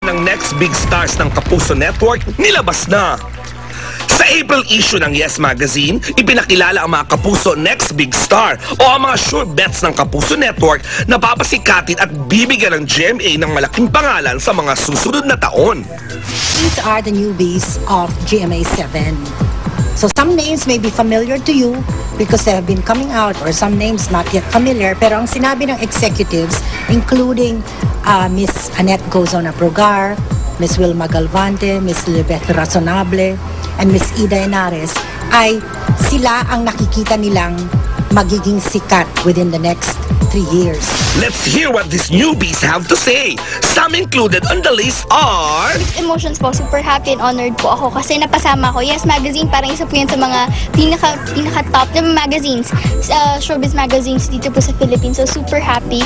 ng next big stars ng Kapuso Network nilabas na. Sa April issue ng Yes Magazine, ipinakilala ang mga Kapuso Next Big Star o ang mga sure bets ng Kapuso Network na papasikatin at bibigyan ng GMA ng malaking pangalan sa mga susunod na taon. These are the newbies of GMA 7. So some names may be familiar to you because they have been coming out, or some names not yet familiar, pero ang sinabi ng executives, including Miss Annette Gozona Progar, Miss Wilma Galvante, Miss Libeth Razonable, and Miss Ida Henares, ay sila ang nakikita nilang magiging sikat within the next 3 years. Let's hear what these newbies have to say. Some included on the list are... Mixed emotions po. Super happy and honored po ako kasi napasama ko. Yes Magazine, parang isa po yan sa mga pinaka-top na magazines, showbiz magazines dito po sa Philippines. So super happy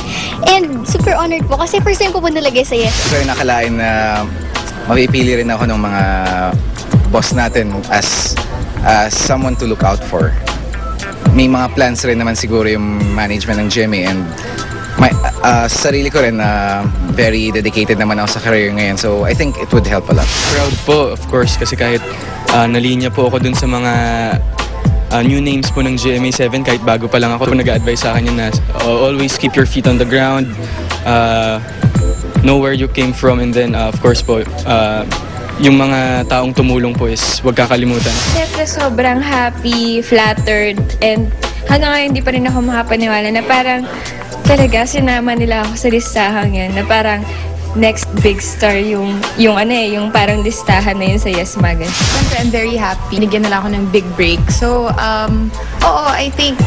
and super honored po kasi first time ko po nalagay sa Yes. So nakalain na mapipili rin ako ng mga boss natin as someone to look out for. May mga plans rin naman siguro yung management ng GMA, and sarili ko rin very dedicated naman ako sa career ngayon, so I think it would help a lot. Proud po, of course, kasi kahit nalinya po ako dun sa mga new names po ng GMA 7, kahit bago pa lang ako, nag-a-advise sa akin yun na always keep your feet on the ground, know where you came from, and then of course po, yung mga taong tumulong po is huwag kakalimutan. Siyempre sobrang happy, flattered, and hanggang ngayon hindi pa rin ako makapaniwala na parang talaga sinama nila ako sa listahang yan, na parang next big star yung parang listahan na yun sa Yes Magazine. Siyempre, I'm very happy. Binigyan nila ako ng big break. So, oo, I think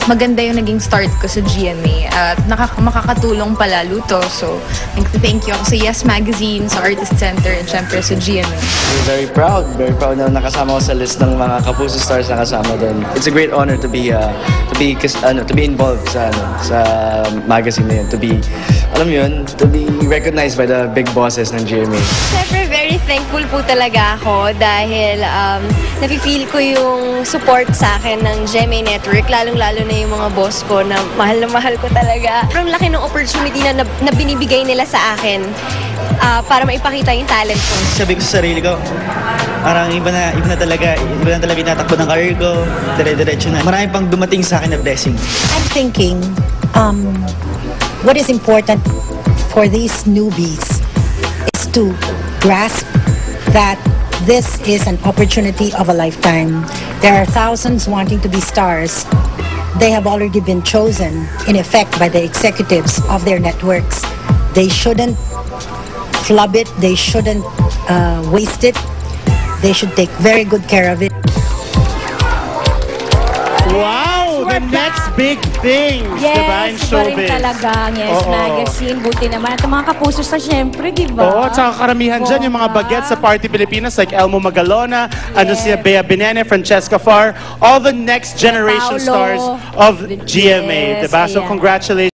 maganda yung naging start ko sa GMA. At makakatulong palalo to. So, thank you ako sa Yes Magazine, sa Artist Center, and siyempre sa GMA. We're very proud na nakasama ko sa list ng mga Kapuso stars na kasama doon. It's a great honor to be involved sa magazine na yun. To be recognized by the big bosses ng GMA. Siyempre, very thankful po talaga ako dahil nafe-feel ko yung support sa akin ng GMA Network, lalong-lalo na yung mga boss ko na mahal ko talaga. Parang laki ng opportunity na binibigay nila sa akin para maipakita yung talent ko. Sabi ko sa sarili ko, parang iba na talaga inatakbo ng career ko, dire-diretso na. Marami pang dumating sa akin na blessing. I'm thinking, what is important for these newbies is to grasp that this is an opportunity of a lifetime. There are thousands wanting to be stars. They have already been chosen, in effect, by the executives of their networks. They shouldn't flub it. They shouldn't waste it. They should take very good care of it. Wow! The next big thing, diba, in showbiz. Yes, talaga ang Yes Magazine. Buti naman. At ang mga Kapuso sa syempre, diba? Oo, at saka karamihan dyan yung mga bagets sa Party Pilipinas like Elmo Magalona, si Bea Binene, Francesca Far, all the next generation stars of GMA, diba? So congratulations.